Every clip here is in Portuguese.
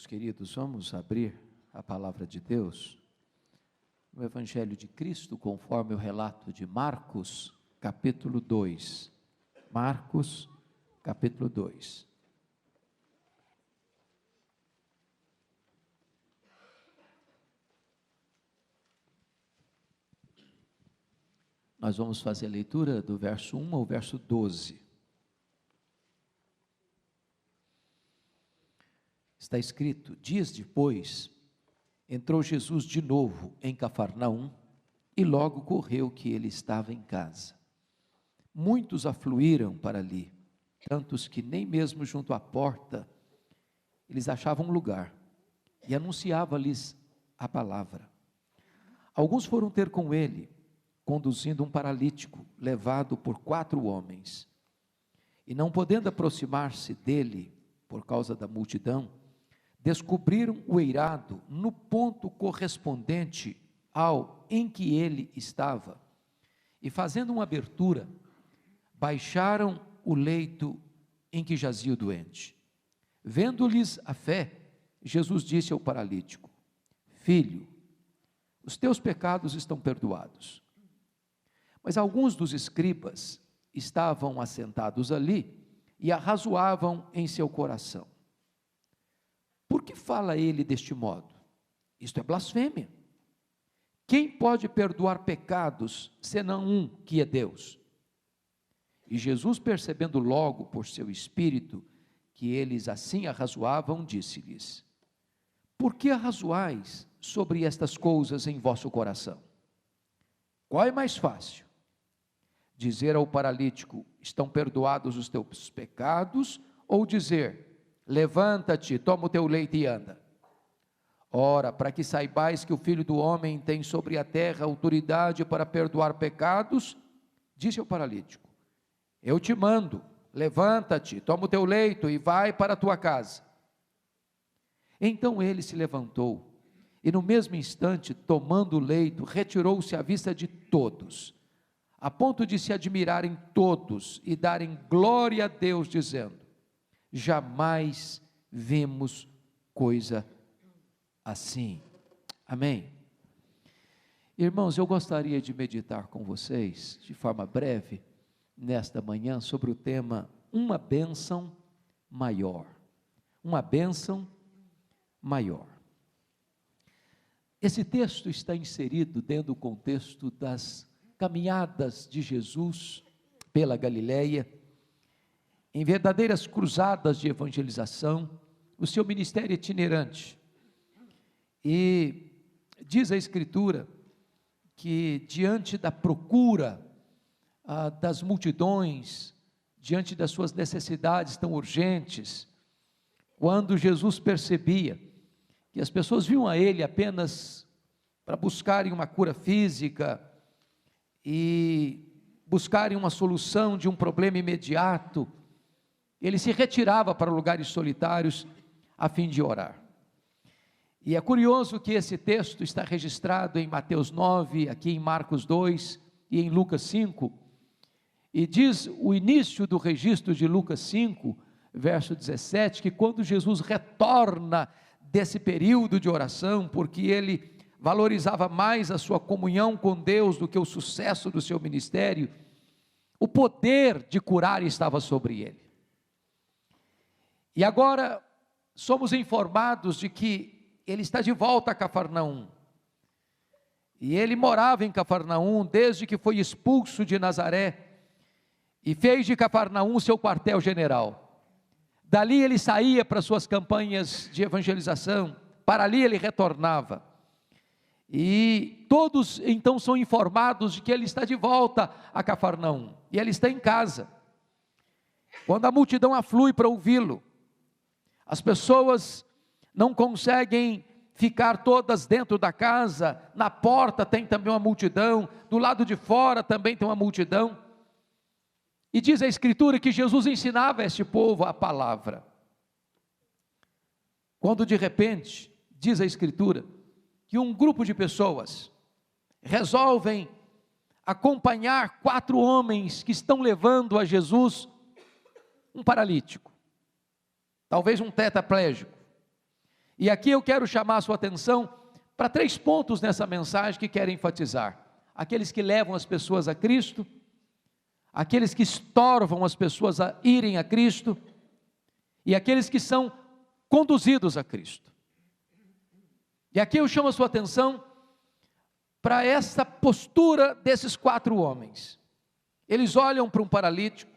Meus queridos, vamos abrir a palavra de Deus no Evangelho de Cristo, conforme o relato de Marcos, capítulo 2. Marcos, capítulo 2. Nós vamos fazer a leitura do verso 1 ao verso 12. Está escrito: dias depois, entrou Jesus de novo em Cafarnaum, e logo correu que ele estava em casa. Muitos afluíram para ali, tantos que nem mesmo junto à porta eles achavam lugar, e anunciava-lhes a palavra. Alguns foram ter com ele, conduzindo um paralítico, levado por 4 homens. E não podendo aproximar-se dele, por causa da multidão, descobriram o eirado no ponto correspondente ao em que ele estava, e fazendo uma abertura, baixaram o leito em que jazia o doente. Vendo-lhes a fé, Jesus disse ao paralítico: filho, os teus pecados estão perdoados. Mas alguns dos escribas estavam assentados ali e arrazoavam em seu coração: por que fala ele deste modo? Isto é blasfêmia. Quem pode perdoar pecados, senão um, que é Deus? E Jesus, percebendo logo por seu espírito que eles assim arrazoavam, disse-lhes: por que arrazoais sobre estas coisas em vosso coração? Qual é mais fácil? Dizer ao paralítico: estão perdoados os teus pecados, ou dizer: levanta-te, toma o teu leito e anda? Ora, para que saibais que o Filho do Homem tem sobre a terra autoridade para perdoar pecados, disse ao paralítico: eu te mando, levanta-te, toma o teu leito e vai para a tua casa. Então ele se levantou, e no mesmo instante, tomando o leito, retirou-se à vista de todos, a ponto de se admirarem todos e darem glória a Deus, dizendo: jamais vimos coisa assim. Amém? Irmãos, eu gostaria de meditar com vocês, de forma breve, nesta manhã, sobre o tema uma bênção maior. Uma bênção maior. Esse texto está inserido dentro do contexto das caminhadas de Jesus pela Galileia, em verdadeiras cruzadas de evangelização, o seu ministério itinerante. E diz a Escritura que diante da procura das multidões, diante das suas necessidades tão urgentes, quando Jesus percebia que as pessoas viam a ele apenas para buscarem uma cura física e buscarem uma solução de um problema imediato, ele se retirava para lugares solitários a fim de orar. E é curioso que esse texto está registrado em Mateus 9, aqui em Marcos 2 e em Lucas 5, e diz o início do registro de Lucas 5, verso 17, que quando Jesus retorna desse período de oração, porque ele valorizava mais a sua comunhão com Deus do que o sucesso do seu ministério, o poder de curar estava sobre ele. E agora somos informados de que ele está de volta a Cafarnaum, e ele morava em Cafarnaum desde que foi expulso de Nazaré, e fez de Cafarnaum seu quartel-general. Dali ele saía para suas campanhas de evangelização, para ali ele retornava, e todos então são informados de que ele está de volta a Cafarnaum, e ele está em casa. Quando a multidão aflui para ouvi-lo, as pessoas não conseguem ficar todas dentro da casa, na porta tem também uma multidão, do lado de fora também tem uma multidão, e diz a Escritura que Jesus ensinava a este povo a palavra, quando de repente, diz a Escritura, que um grupo de pessoas resolvem acompanhar 4 homens que estão levando a Jesus um paralítico, talvez um tetraplégico, E aqui eu quero chamar a sua atenção para 3 pontos nessa mensagem que quero enfatizar: aqueles que levam as pessoas a Cristo, aqueles que estorvam as pessoas a irem a Cristo, e aqueles que são conduzidos a Cristo. E aqui eu chamo a sua atenção para essa postura desses 4 homens. Eles olham para um paralítico,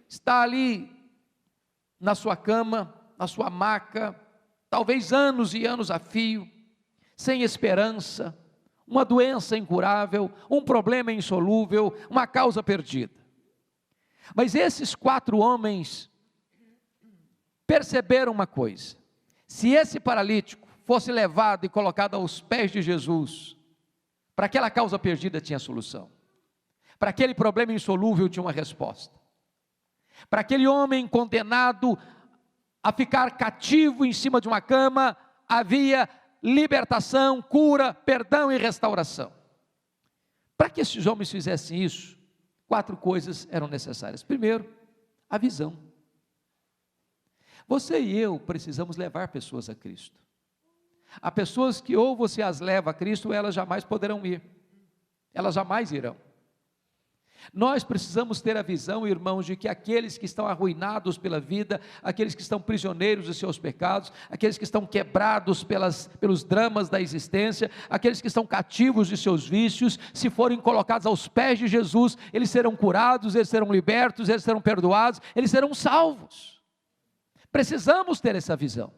está ali na sua cama, na sua maca, talvez anos e anos a fio, sem esperança, uma doença incurável, um problema insolúvel, uma causa perdida. Mas esses 4 homens perceberam uma coisa: se esse paralítico fosse levado e colocado aos pés de Jesus, para aquela causa perdida tinha solução, para aquele problema insolúvel tinha uma resposta, para aquele homem condenado a ficar cativo em cima de uma cama, havia libertação, cura, perdão e restauração. Para que esses homens fizessem isso, 4 coisas eram necessárias. Primeiro, a visão. Você e eu precisamos levar pessoas a Cristo. Há pessoas que ou você as leva a Cristo, ou elas jamais poderão ir, elas jamais irão. Nós precisamos ter a visão, irmãos, de que aqueles que estão arruinados pela vida, aqueles que estão prisioneiros de seus pecados, aqueles que estão quebrados pelos dramas da existência, aqueles que estão cativos de seus vícios, se forem colocados aos pés de Jesus, eles serão curados, eles serão libertos, eles serão perdoados, eles serão salvos. Precisamos ter essa visão.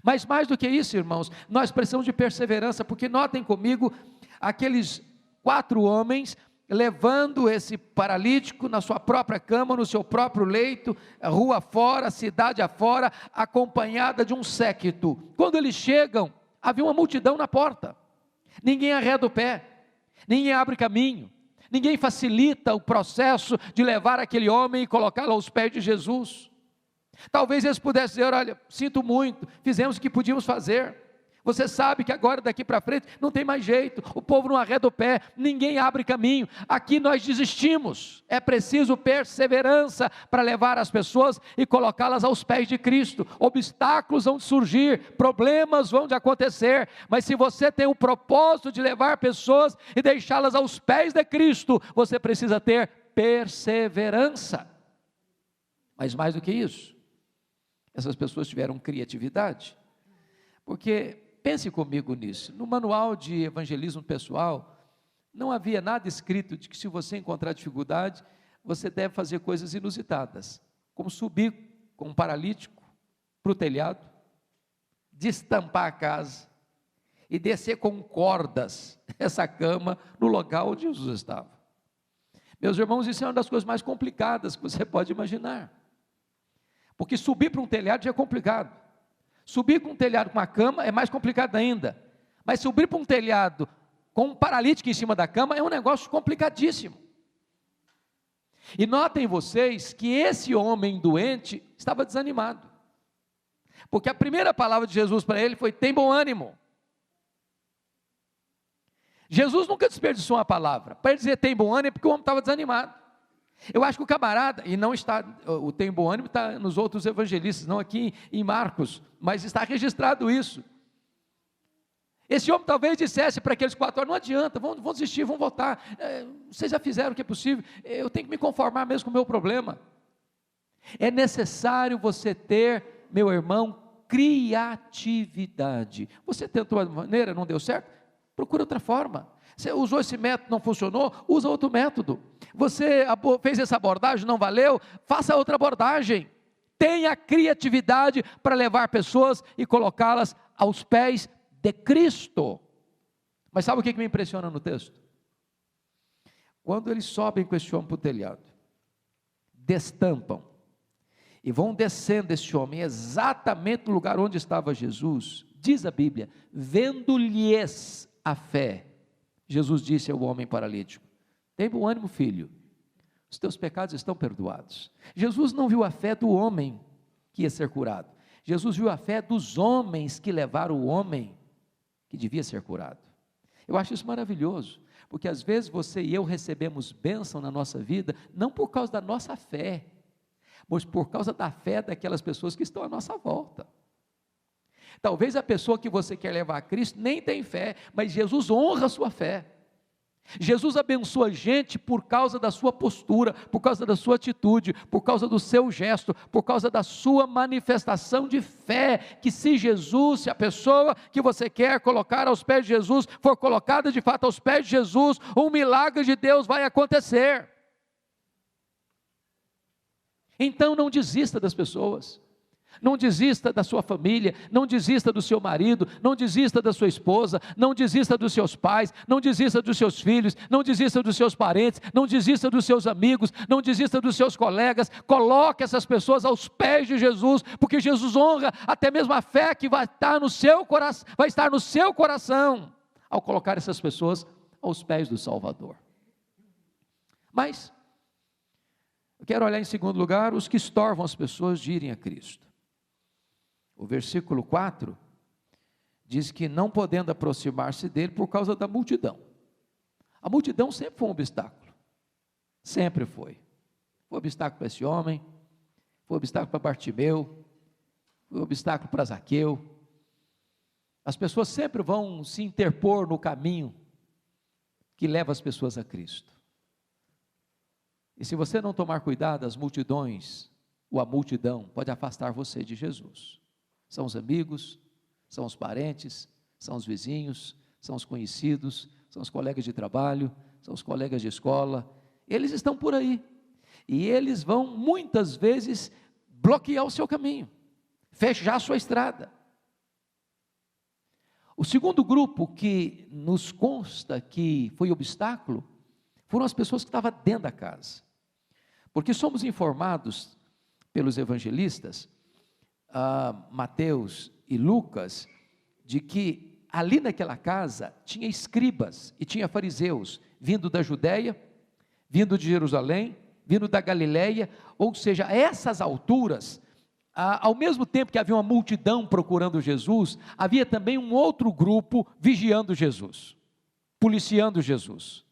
Mas mais do que isso, irmãos, nós precisamos de perseverança, porque notem comigo, aqueles 4 homens, levando esse paralítico na sua própria cama, no seu próprio leito, rua fora, cidade afora, acompanhada de um séquito. Quando eles chegam, havia uma multidão na porta, ninguém arreda o pé, ninguém abre caminho, ninguém facilita o processo de levar aquele homem e colocá-lo aos pés de Jesus. Talvez eles pudessem dizer: olha, sinto muito, fizemos o que podíamos fazer, você sabe que agora daqui para frente não tem mais jeito, o povo não arreda o pé, ninguém abre caminho, aqui nós desistimos. É preciso perseverança para levar as pessoas e colocá-las aos pés de Cristo. Obstáculos vão surgir, problemas vão acontecer, mas se você tem o propósito de levar pessoas e deixá-las aos pés de Cristo, você precisa ter perseverança. Mas mais do que isso, essas pessoas tiveram criatividade, porque pense comigo nisso, no manual de evangelismo pessoal, não havia nada escrito de que se você encontrar dificuldade, você deve fazer coisas inusitadas, como subir com um paralítico para o telhado, destampar a casa, e descer com cordas essa cama no local onde Jesus estava. Meus irmãos, isso é uma das coisas mais complicadas que você pode imaginar, porque subir para um telhado já é complicado, subir com um telhado com uma cama é mais complicado ainda, mas subir para um telhado com um paralítico em cima da cama é um negócio complicadíssimo. E notem vocês que esse homem doente estava desanimado, porque a primeira palavra de Jesus para ele foi: tem bom ânimo. Jesus nunca desperdiçou uma palavra para ele dizer tem bom ânimo, porque o homem estava desanimado. Eu acho que o camarada, e não está, o tem bom ânimo está nos outros evangelistas, não aqui em Marcos, mas está registrado isso. Esse homem talvez dissesse para aqueles 4 horas: não adianta, vão desistir, vão voltar, vocês já fizeram o que é possível, eu tenho que me conformar mesmo com o meu problema. É necessário você ter, meu irmão, criatividade. Você tentou uma maneira, não deu certo? Procura outra forma. Você usou esse método, não funcionou, usa outro método. Você fez essa abordagem, não valeu, faça outra abordagem. Tenha criatividade para levar pessoas e colocá-las aos pés de Cristo. Mas sabe o que me impressiona no texto? Quando eles sobem com esse homem para o telhado, destampam, e vão descendo esse homem exatamente no lugar onde estava Jesus, diz a Bíblia, vendo-lhes a fé, Jesus disse ao homem paralítico: tem bom ânimo, filho, os teus pecados estão perdoados. Jesus não viu a fé do homem que ia ser curado, Jesus viu a fé dos homens que levaram o homem que devia ser curado. Eu acho isso maravilhoso, porque às vezes você e eu recebemos bênção na nossa vida, não por causa da nossa fé, mas por causa da fé daquelas pessoas que estão à nossa volta. Talvez a pessoa que você quer levar a Cristo nem tem fé, mas Jesus honra a sua fé. Jesus abençoa a gente por causa da sua postura, por causa da sua atitude, por causa do seu gesto, por causa da sua manifestação de fé, que se a pessoa que você quer colocar aos pés de Jesus, for colocada de fato aos pés de Jesus, um milagre de Deus vai acontecer. Então não desista das pessoas. Não desista da sua família, não desista do seu marido, não desista da sua esposa, não desista dos seus pais, não desista dos seus filhos, não desista dos seus parentes, não desista dos seus amigos, não desista dos seus colegas. Coloque essas pessoas aos pés de Jesus, porque Jesus honra até mesmo a fé que vai estar no seu coração, ao colocar essas pessoas aos pés do Salvador. Mas eu quero olhar em segundo lugar os que estorvam as pessoas de irem a Cristo. O versículo 4 diz que não podendo aproximar-se dele por causa da multidão. A multidão sempre foi um obstáculo, sempre foi. Foi um obstáculo para esse homem, foi um obstáculo para Bartimeu, foi um obstáculo para Zaqueu. As pessoas sempre vão se interpor no caminho que leva as pessoas a Cristo. E se você não tomar cuidado, as multidões, ou a multidão, pode afastar você de Jesus. São os amigos, são os parentes, são os vizinhos, são os conhecidos, são os colegas de trabalho, são os colegas de escola. Eles estão por aí, e eles vão muitas vezes bloquear o seu caminho, fechar a sua estrada. O segundo grupo que nos consta que foi obstáculo, foram as pessoas que estavam dentro da casa, porque somos informados pelos evangelistas, Mateus e Lucas, de que ali naquela casa tinha escribas e tinha fariseus, vindo da Judéia, vindo de Jerusalém, vindo da Galileia, ou seja, a essas alturas, ao mesmo tempo que havia uma multidão procurando Jesus, havia também um outro grupo vigiando Jesus, policiando Jesus,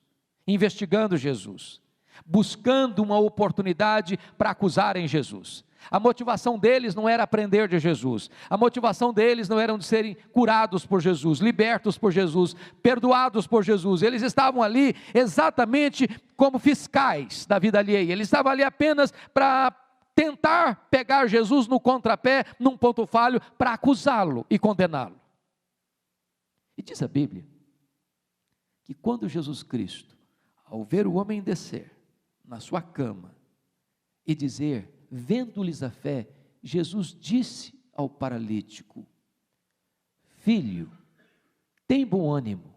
investigando Jesus, buscando uma oportunidade para acusarem Jesus. A motivação deles não era aprender de Jesus, a motivação deles não era de serem curados por Jesus, libertos por Jesus, perdoados por Jesus. Eles estavam ali exatamente como fiscais da vida alheia, eles estavam ali apenas para tentar pegar Jesus no contrapé, num ponto falho, para acusá-lo e condená-lo. E diz a Bíblia, que quando Jesus Cristo, ao ver o homem descer na sua cama e dizer, vendo-lhes a fé, Jesus disse ao paralítico: filho, tem bom ânimo,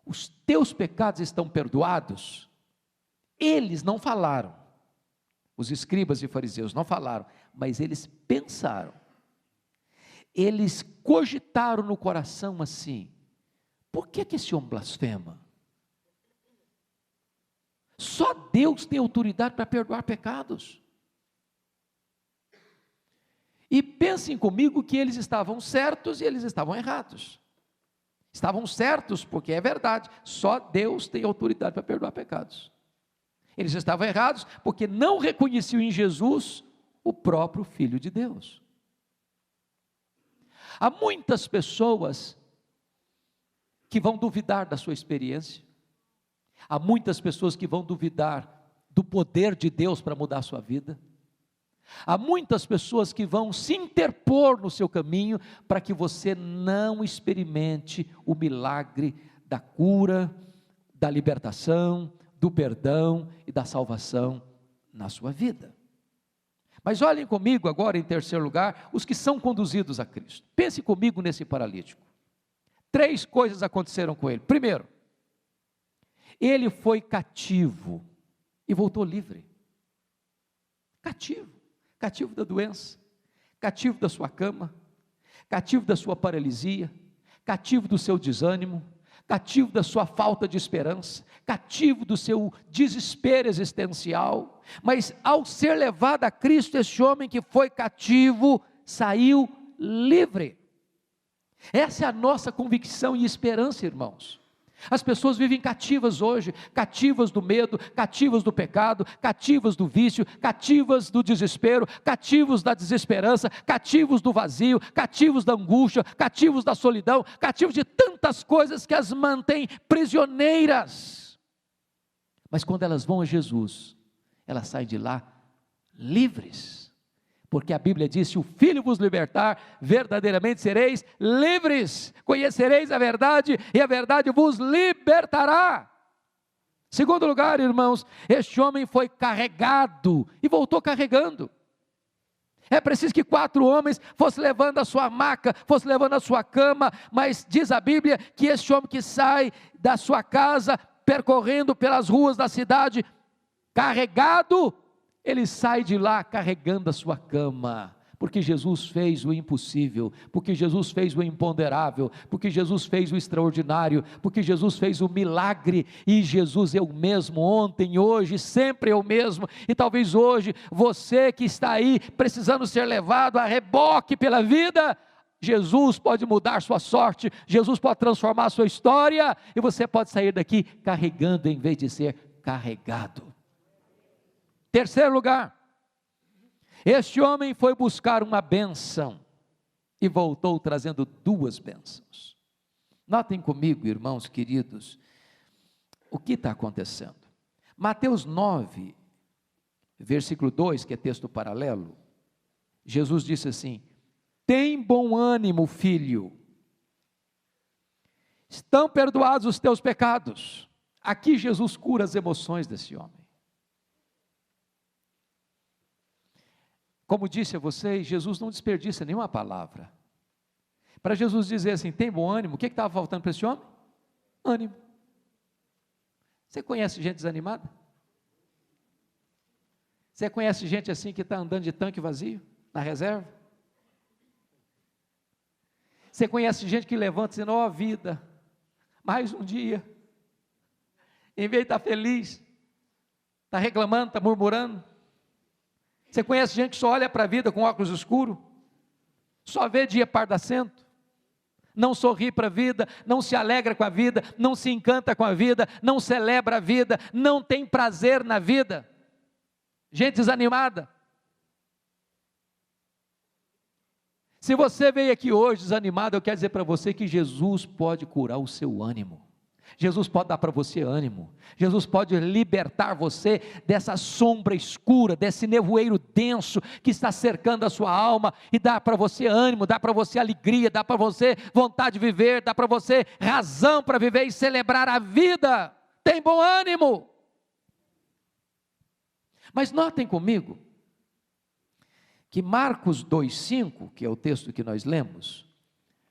os teus pecados estão perdoados. Eles não falaram, os escribas e fariseus não falaram, mas eles pensaram, eles cogitaram no coração assim: por que esse homem blasfema? Só Deus tem autoridade para perdoar pecados. E pensem comigo que eles estavam certos e eles estavam errados. Estavam certos porque é verdade, só Deus tem autoridade para perdoar pecados. Eles estavam errados porque não reconheciam em Jesus o próprio Filho de Deus. Há muitas pessoas que vão duvidar da sua experiência. Há muitas pessoas que vão duvidar do poder de Deus para mudar a sua vida. Há muitas pessoas que vão se interpor no seu caminho para que você não experimente o milagre da cura, da libertação, do perdão e da salvação na sua vida. Mas olhem comigo agora, em terceiro lugar, os que são conduzidos a Cristo. Pense comigo nesse paralítico. 3 coisas aconteceram com ele. Primeiro, ele foi cativo e voltou livre. Cativo da doença, cativo da sua cama, cativo da sua paralisia, cativo do seu desânimo, cativo da sua falta de esperança, cativo do seu desespero existencial. Mas ao ser levado a Cristo, esse homem que foi cativo, saiu livre. Essa é a nossa convicção e esperança, irmãos. As pessoas vivem cativas hoje, cativas do medo, cativas do pecado, cativas do vício, cativas do desespero, cativos da desesperança, cativos do vazio, cativos da angústia, cativos da solidão, cativos de tantas coisas que as mantêm prisioneiras. Mas quando elas vão a Jesus, elas saem de lá livres. Porque a Bíblia diz: se o Filho vos libertar, verdadeiramente sereis livres, conhecereis a verdade, e a verdade vos libertará. Segundo lugar, irmãos, este homem foi carregado, e voltou carregando. É preciso que 4 homens fossem levando a sua maca, fossem levando a sua cama, mas diz a Bíblia que este homem que sai da sua casa, percorrendo pelas ruas da cidade, carregado, ele sai de lá carregando a sua cama, porque Jesus fez o impossível, porque Jesus fez o imponderável, porque Jesus fez o extraordinário, porque Jesus fez o milagre, e Jesus é o mesmo ontem, hoje, sempre é o mesmo. E talvez hoje, você que está aí, precisando ser levado a reboque pela vida, Jesus pode mudar sua sorte, Jesus pode transformar a sua história, e você pode sair daqui carregando em vez de ser carregado. Terceiro lugar, este homem foi buscar uma bênção e voltou trazendo 2 bênçãos. Notem comigo, irmãos queridos, o que está acontecendo. Mateus 9, versículo 2, que é texto paralelo, Jesus disse assim: tem bom ânimo, filho, estão perdoados os teus pecados. Aqui Jesus cura as emoções desse homem. Como disse a vocês, Jesus não desperdiça nenhuma palavra. Para Jesus dizer assim, tem bom ânimo, o que estava faltando para esse homem? Ânimo. Você conhece gente desanimada? Você conhece gente assim que está andando de tanque vazio, na reserva? Você conhece gente que levanta dizendo, ó vida, mais um dia, em vez de estar feliz, está reclamando, está murmurando? Você conhece gente que só olha para a vida com óculos escuros, só vê dia pardacento, não sorri para a vida, não se alegra com a vida, não se encanta com a vida, não celebra a vida, não tem prazer na vida, gente desanimada. Se você veio aqui hoje desanimado, eu quero dizer para você que Jesus pode curar o seu ânimo. Jesus pode dar para você ânimo, Jesus pode libertar você dessa sombra escura, desse nevoeiro denso que está cercando a sua alma, e dá para você ânimo, dá para você alegria, dá para você vontade de viver, dá para você razão para viver e celebrar a vida. Tem bom ânimo. Mas notem comigo, que Marcos 2,5, que é o texto que nós lemos,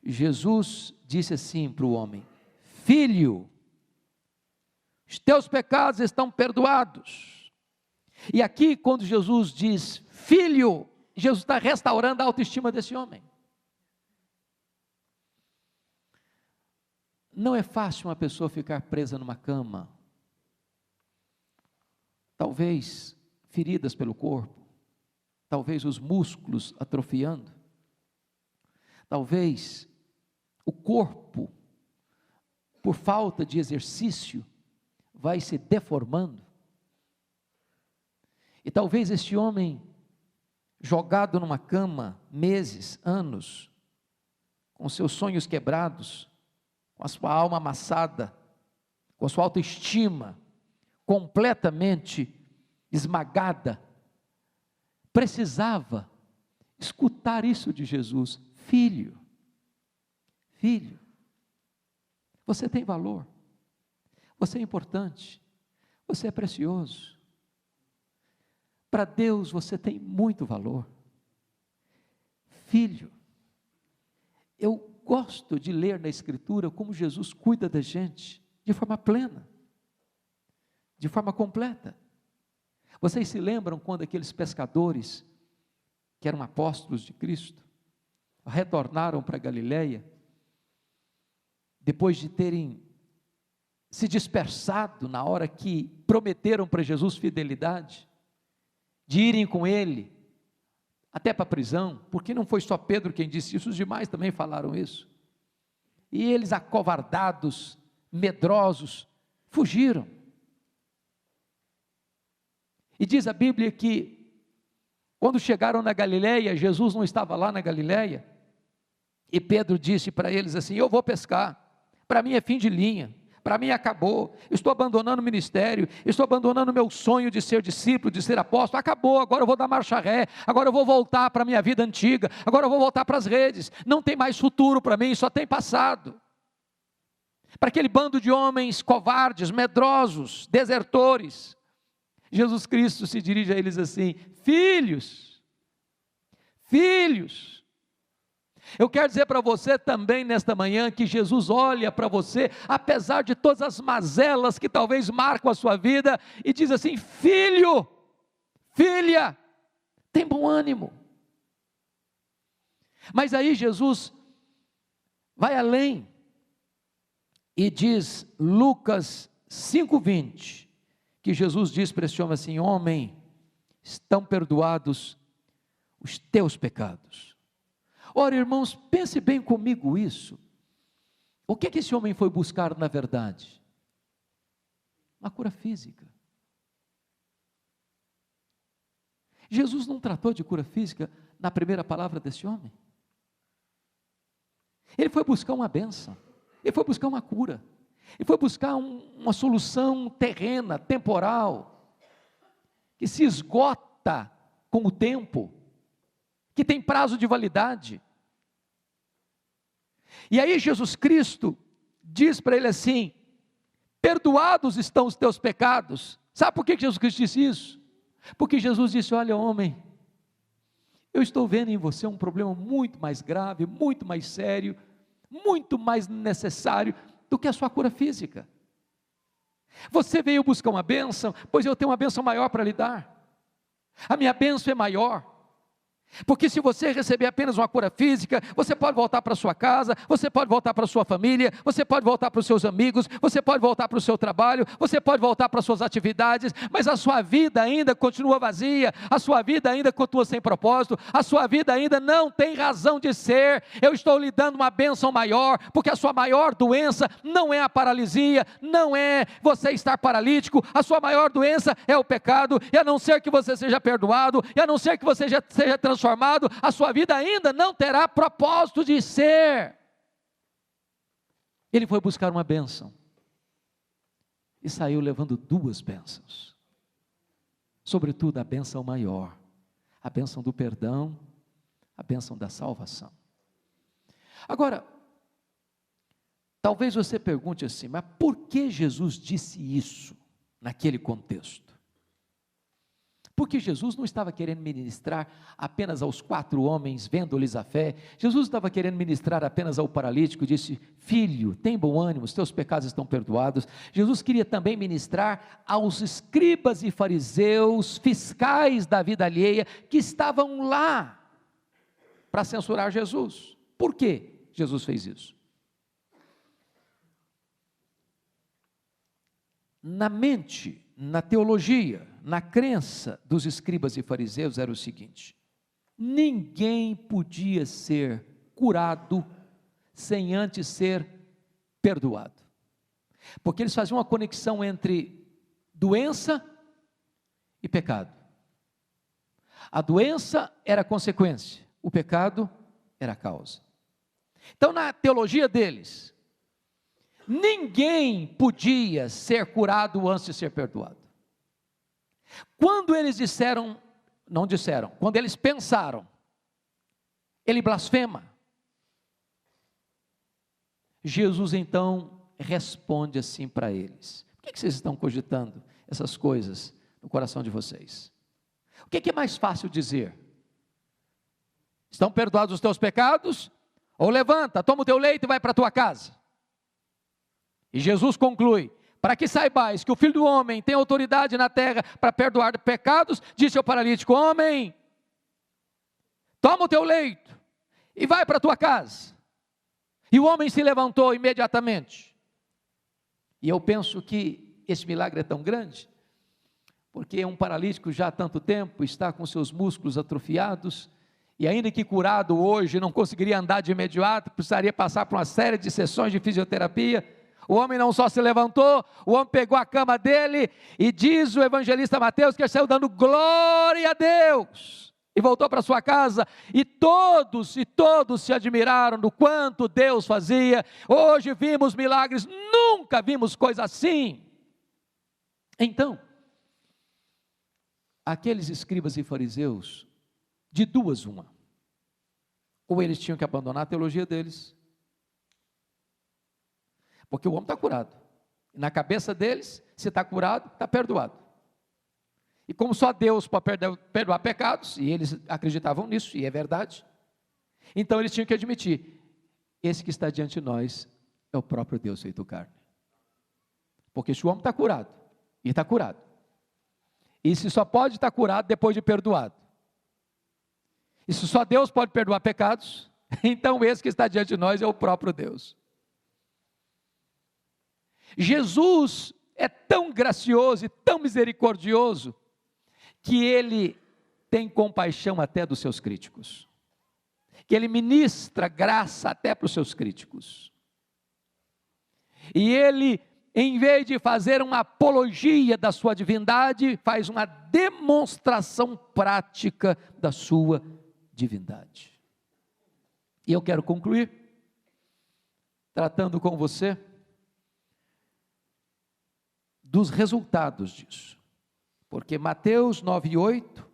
Jesus disse assim para o homem: filho, os teus pecados estão perdoados. E aqui, quando Jesus diz filho, Jesus está restaurando a autoestima desse homem. Não é fácil uma pessoa ficar presa numa cama, talvez feridas pelo corpo, talvez os músculos atrofiando, talvez o corpo, por falta de exercício, vai se deformando. E talvez este homem, jogado numa cama, meses, anos, com seus sonhos quebrados, com a sua alma amassada, com a sua autoestima completamente esmagada, precisava escutar isso de Jesus: filho, filho, você tem valor, você é importante, você é precioso, para Deus você tem muito valor. Filho, eu gosto de ler na Escritura como Jesus cuida da gente, de forma plena, de forma completa. Vocês se lembram quando aqueles pescadores, que eram apóstolos de Cristo, retornaram para Galiléia, depois de terem se dispersado na hora que prometeram para Jesus fidelidade, de irem com ele até para a prisão, porque não foi só Pedro quem disse isso, os demais também falaram isso, e eles acovardados, medrosos, fugiram. E diz a Bíblia que, quando chegaram na Galileia, Jesus não estava lá na Galileia, e Pedro disse para eles assim: eu vou pescar, para mim é fim de linha, para mim acabou, estou abandonando o ministério, estou abandonando o meu sonho de ser discípulo, de ser apóstolo, acabou, agora eu vou dar marcha ré, agora eu vou voltar para a minha vida antiga, agora eu vou voltar para as redes, não tem mais futuro para mim, só tem passado. Para aquele bando de homens covardes, medrosos, desertores, Jesus Cristo se dirige a eles assim: filhos, eu quero dizer para você também nesta manhã, que Jesus olha para você, apesar de todas as mazelas que talvez marcam a sua vida, e diz assim: filho, filha, tem bom ânimo. Mas aí Jesus vai além, e diz, Lucas 5,20, que Jesus diz para esse homem assim: homem, estão perdoados os teus pecados. Ora, irmãos, pense bem comigo isso. O que esse homem foi buscar na verdade? Uma cura física. Jesus não tratou de cura física na primeira palavra desse homem. Ele foi buscar uma bênção, ele foi buscar uma cura, ele foi buscar uma solução terrena, temporal, que se esgota com o tempo, que tem prazo de validade. E aí Jesus Cristo diz para ele assim: perdoados estão os teus pecados. Sabe por que Jesus Cristo disse isso? Porque Jesus disse: olha, homem, eu estou vendo em você um problema muito mais grave, muito mais sério, muito mais necessário do que a sua cura física. Você veio buscar uma bênção, pois eu tenho uma bênção maior para lhe dar. A minha bênção é maior. Porque se você receber apenas uma cura física, você pode voltar para sua casa, você pode voltar para sua família, você pode voltar para os seus amigos, você pode voltar para o seu trabalho, você pode voltar para as suas atividades, mas a sua vida ainda continua vazia, a sua vida ainda continua sem propósito, a sua vida ainda não tem razão de ser. Eu estou lhe dando uma bênção maior, porque a sua maior doença não é a paralisia, não é você estar paralítico, a sua maior doença é o pecado, e a não ser que você seja perdoado, e a não ser que você seja transformado, a sua vida ainda não terá propósito de ser. Ele foi buscar uma bênção e saiu levando duas bênçãos, sobretudo a bênção maior, a bênção do perdão, a bênção da salvação. Agora, talvez você pergunte assim: mas por que Jesus disse isso naquele contexto? Porque Jesus não estava querendo ministrar apenas aos 4 homens, vendo-lhes a fé. Jesus estava querendo ministrar apenas ao paralítico, disse: filho, tem bom ânimo, os teus pecados estão perdoados. Jesus queria também ministrar aos escribas e fariseus, fiscais da vida alheia, que estavam lá para censurar Jesus. Por que Jesus fez isso? Na mente, na teologia, na crença dos escribas e fariseus era o seguinte: ninguém podia ser curado sem antes ser perdoado, porque eles faziam uma conexão entre doença e pecado. A doença era a consequência, o pecado era a causa. Então, na teologia deles, ninguém podia ser curado antes de ser perdoado. Quando eles quando eles pensaram, ele blasfema, Jesus então responde assim para eles: por que vocês estão cogitando essas coisas no coração de vocês? O que é mais fácil dizer? Estão perdoados os teus pecados? Ou levanta, toma o teu leito e vai para a tua casa. E Jesus conclui: para que saibais que o Filho do Homem tem autoridade na terra para perdoar pecados, disse ao paralítico: homem, toma o teu leito e vai para a tua casa. E o homem se levantou imediatamente. E eu penso que esse milagre é tão grande, porque um paralítico já há tanto tempo está com seus músculos atrofiados, e ainda que curado hoje não conseguiria andar de imediato, precisaria passar por uma série de sessões de fisioterapia. o homem não só se levantou, o homem pegou a cama dele, e diz o evangelista Mateus que ele saiu dando glória a Deus, e voltou para sua casa, e todos se admiraram do quanto Deus fazia. Hoje vimos milagres, nunca vimos coisa assim. Então, aqueles escribas e fariseus, de duas uma, ou eles tinham que abandonar a teologia deles, porque o homem está curado, na cabeça deles, se está curado, está perdoado, e como só Deus pode perdoar pecados, e eles acreditavam nisso, e é verdade, então eles tinham que admitir, esse que está diante de nós, é o próprio Deus feito carne, porque se o homem está curado, e está curado, e se só pode estar curado depois de perdoado, e se só Deus pode perdoar pecados, então esse que está diante de nós é o próprio Deus. Jesus é tão gracioso e tão misericordioso, que ele tem compaixão até dos seus críticos, que ele ministra graça até para os seus críticos, e ele, em vez de fazer uma apologia da sua divindade, faz uma demonstração prática da sua divindade. E eu quero concluir tratando com você dos resultados disso, porque Mateus 9:8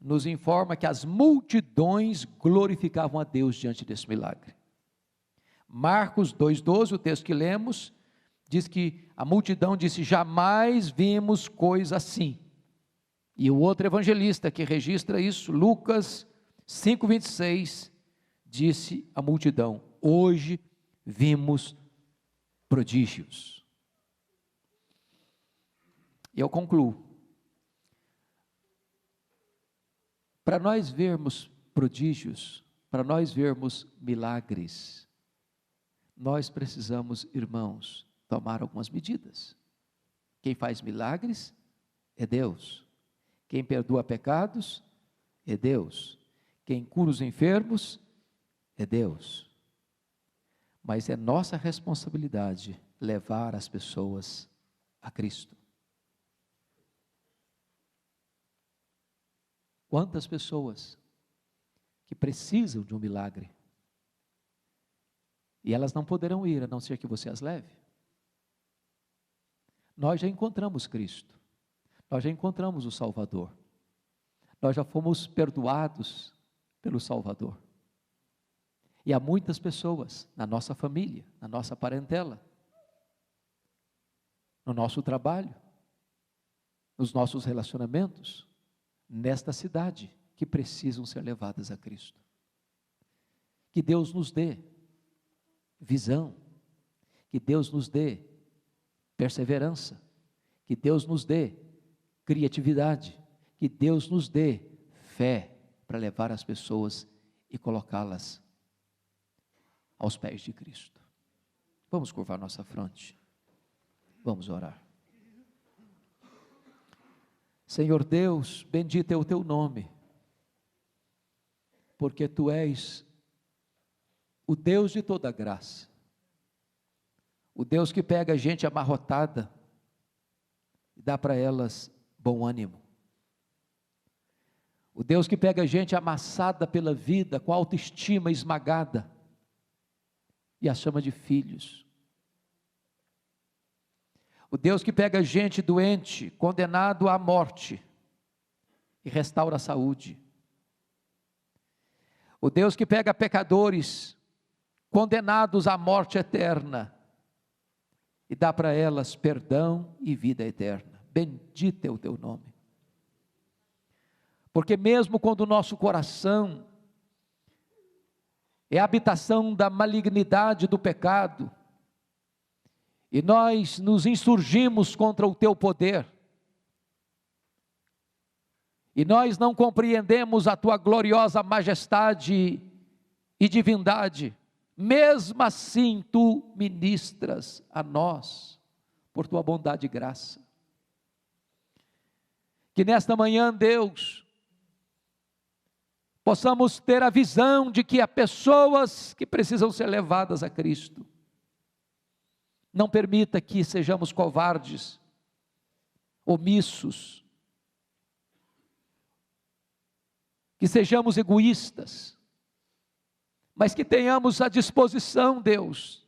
nos informa que as multidões glorificavam a Deus diante desse milagre. Marcos 2:12, o texto que lemos, diz que a multidão disse: jamais vimos coisa assim. E o outro evangelista que registra isso, Lucas 5:26, disse à multidão: hoje vimos prodígios. E eu concluo, para nós vermos prodígios, para nós vermos milagres, nós precisamos, irmãos, tomar algumas medidas. Quem faz milagres é Deus, quem perdoa pecados é Deus, quem cura os enfermos é Deus, mas é nossa responsabilidade levar as pessoas a Cristo. Quantas pessoas que precisam de um milagre, e elas não poderão ir, a não ser que você as leve. Nós já encontramos Cristo, nós já encontramos o Salvador, nós já fomos perdoados pelo Salvador, e há muitas pessoas na nossa família, na nossa parentela, no nosso trabalho, nos nossos relacionamentos, nesta cidade, que precisam ser levadas a Cristo. Que Deus nos dê visão, que Deus nos dê perseverança, que Deus nos dê criatividade, que Deus nos dê fé para levar as pessoas e colocá-las aos pés de Cristo. Vamos curvar nossa fronte, vamos orar. Senhor Deus, bendito é o teu nome, porque tu és o Deus de toda graça, o Deus que pega a gente amarrotada e dá para elas bom ânimo, o Deus que pega a gente amassada pela vida, com a autoestima esmagada e a chama de filhos, o Deus que pega gente doente, condenado à morte, e restaura a saúde. O Deus que pega pecadores, condenados à morte eterna, e dá para elas perdão e vida eterna. Bendito é o teu nome. Porque mesmo quando o nosso coração é a habitação da malignidade do pecado, e nós nos insurgimos contra o teu poder, e nós não compreendemos a tua gloriosa majestade e divindade, mesmo assim tu ministras a nós, por tua bondade e graça. Que nesta manhã, Deus, possamos ter a visão de que há pessoas que precisam ser levadas a Cristo, Não permita que sejamos covardes, omissos, que sejamos egoístas, mas que tenhamos a disposição, Deus,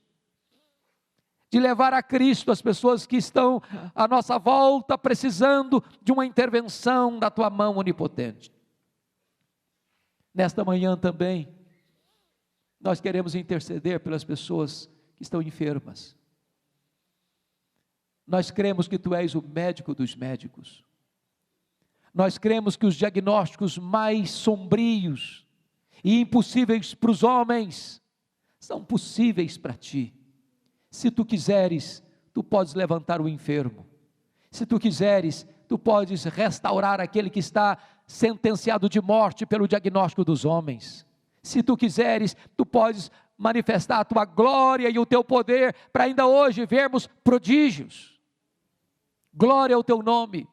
de levar a Cristo as pessoas que estão à nossa volta, precisando de uma intervenção da Tua mão onipotente. Nesta manhã também, nós queremos interceder pelas pessoas que estão enfermas. Nós cremos que Tu és o médico dos médicos. Nós cremos que os diagnósticos mais sombrios e impossíveis para os homens são possíveis para Ti. Se Tu quiseres, Tu podes levantar o enfermo. Se Tu quiseres, Tu podes restaurar aquele que está sentenciado de morte pelo diagnóstico dos homens. Se Tu quiseres, Tu podes manifestar a Tua glória e o Teu poder para ainda hoje vermos prodígios. Glória ao Teu nome,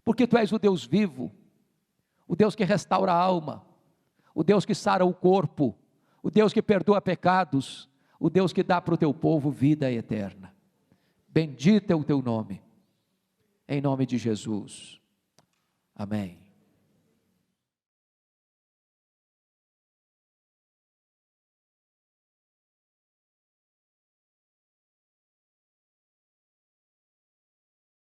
porque Tu és o Deus vivo, o Deus que restaura a alma, o Deus que sara o corpo, o Deus que perdoa pecados, o Deus que dá para o Teu povo vida eterna. Bendito é o Teu nome, em nome de Jesus, amém.